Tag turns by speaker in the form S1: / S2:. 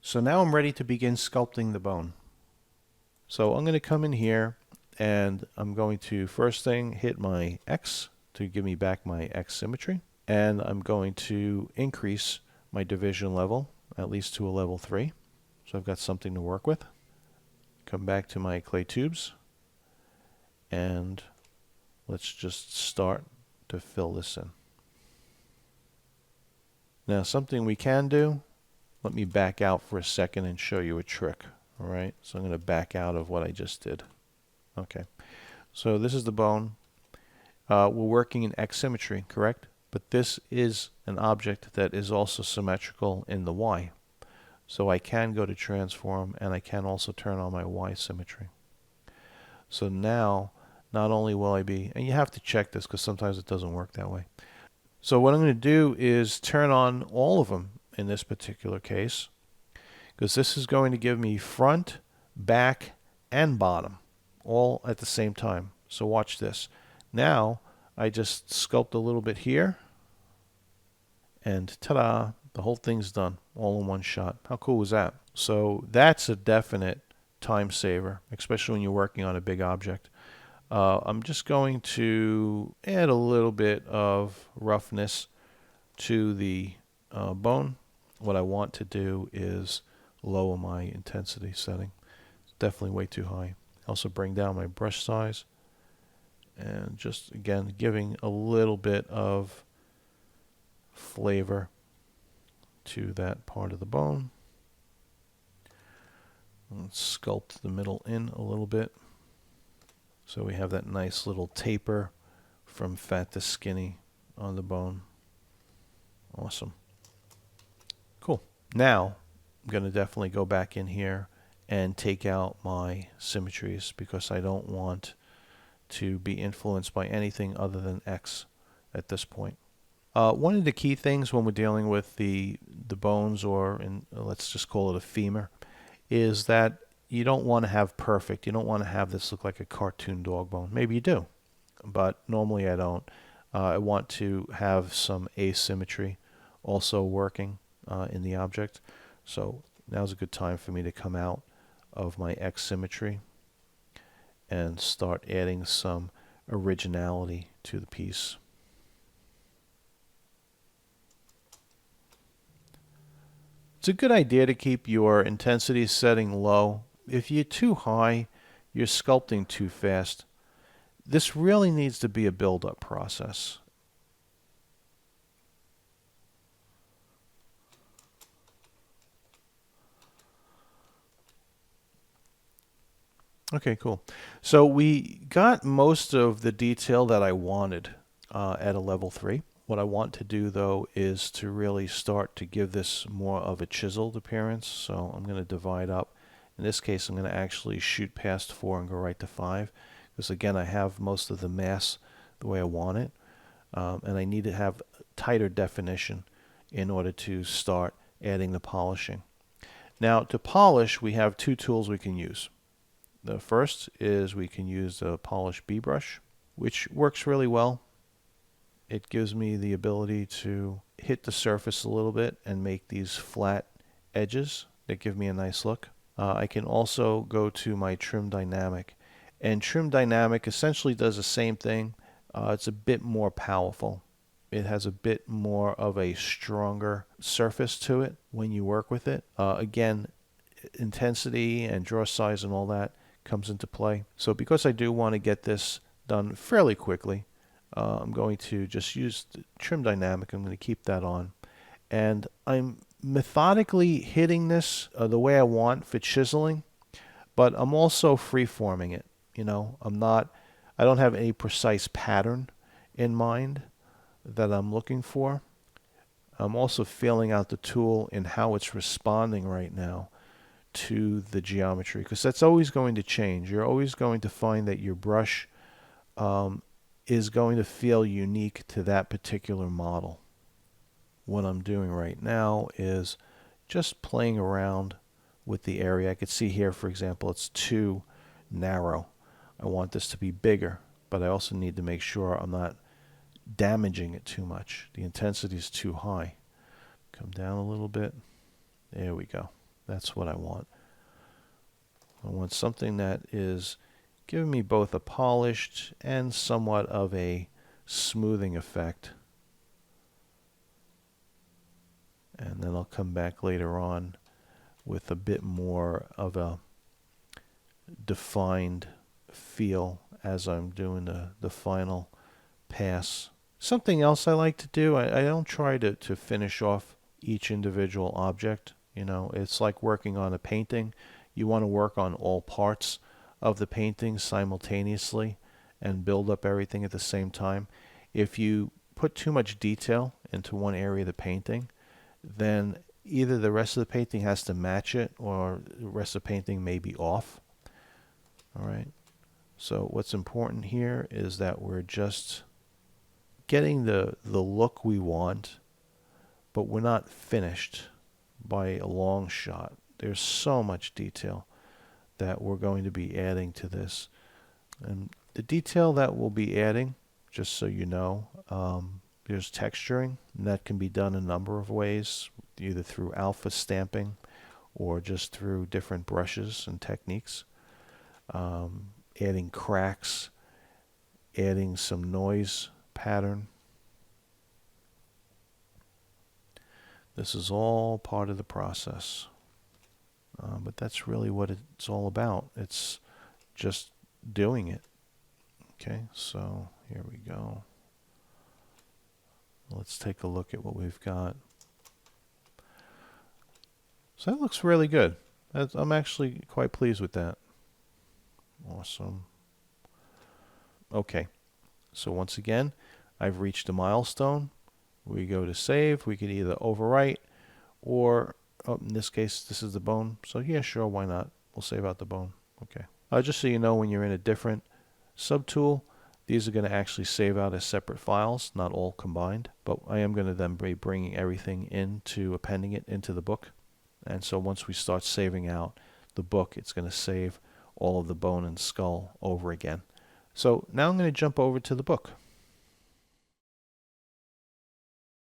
S1: So now I'm ready to begin sculpting the bone. So I'm going to come in here and I'm going to first thing hit my X to give me back my X symmetry. And I'm going to increase my division level at least to a level 3. So I've got something to work with. Come back to my clay tubes and let's just start to fill this in. Now something we can do, let me back out for a second and show you a trick. All right, so I'm going to back out of what I just did. Okay, so this is the bone. We're working in X symmetry, correct? But this is an object that is also symmetrical in the Y. So I can go to transform and I can also turn on my Y symmetry. So now, not only will I be, and you have to check this because sometimes it doesn't work that way. So what I'm going to do is turn on all of them in this particular case, because this is going to give me front, back, and bottom all at the same time. So watch this. Now I just sculpt a little bit here, and ta-da, the whole thing's done all in one shot. How cool was that? So that's a definite time saver, especially when you're working on a big object. I'm just going to add a little bit of roughness to the bone. What I want to do is lower my intensity setting. It's definitely way too high. Also bring down my brush size and just again giving a little bit of flavor to that part of the bone. Let's sculpt the middle in a little bit so we have that nice little taper from fat to skinny on the bone. Awesome. Cool. Now I'm going to definitely go back in here and take out my symmetries because I don't want to be influenced by anything other than X at this point. One of the key things when we're dealing with the bones, or let's just call it a femur, is that you don't want to have perfect. You don't want to have this look like a cartoon dog bone. Maybe you do, but normally I don't. I want to have some asymmetry also working in the object. So now's a good time for me to come out of my X symmetry and start adding some originality to the piece. It's a good idea to keep your intensity setting low. If you're too high, you're sculpting too fast. This really needs to be a build-up process. Okay, cool. So we got most of the detail that I wanted at a level 3. What I want to do though is to really start to give this more of a chiseled appearance. So I'm going to divide up. In this case, I'm going to actually shoot past 4 and go right to 5. Because again, I have most of the mass the way I want it. And I need to have tighter definition in order to start adding the polishing. Now to polish, we have two tools we can use. The first is we can use the Polish B brush, which works really well. It gives me the ability to hit the surface a little bit and make these flat edges that give me a nice look. I can also go to my Trim Dynamic, and Trim Dynamic essentially does the same thing. It's a bit more powerful. It has a bit more of a stronger surface to it when you work with it. Again, intensity and draw size and all that comes into play. So because I do want to get this done fairly quickly, I'm going to just use the Trim Dynamic. I'm going to keep that on. And I'm methodically hitting this the way I want for chiseling, but I'm also free-forming it. You know, I don't have any precise pattern in mind that I'm looking for. I'm also feeling out the tool and how it's responding right now to the geometry, because that's always going to change. You're always going to find that your brush is going to feel unique to that particular model. What I'm doing right now is just playing around with the area. I could see here, for example, it's too narrow. I want this to be bigger, but I also need to make sure I'm not damaging it too much. The intensity is too high. Come down a little bit. There we go. That's what I want. I want something that is giving me both a polished and somewhat of a smoothing effect. And then I'll come back later on with a bit more of a defined feel as I'm doing the final pass. Something else I like to do, I don't try to finish off each individual object. You know, it's like working on a painting. You want to work on all parts of the painting simultaneously and build up everything at the same time. If you put too much detail into one area of the painting, then either the rest of the painting has to match it or the rest of the painting may be off. All right. So what's important here is that we're just getting the look we want, but we're not finished by a long shot. There's so much detail that we're going to be adding to this. And the detail that we'll be adding, just so you know, there's texturing, and that can be done a number of ways, either through alpha stamping or just through different brushes and techniques. Adding cracks, adding some noise pattern. This is all part of the process. But that's really what it's all about. It's just doing it. Okay, so here we go. Let's take a look at what we've got. So that looks really good. I'm actually quite pleased with that. Awesome. Okay, so once again, I've reached a milestone. We go to save. We could either overwrite or, in this case, this is the bone. So yeah, sure, why not? We'll save out the bone. Okay. Just so you know, when you're in a different subtool, these are going to actually save out as separate files, not all combined. But I am going to then be bringing everything into, appending it into the book. And so once we start saving out the book, it's going to save all of the bone and skull over again. So now I'm going to jump over to the book.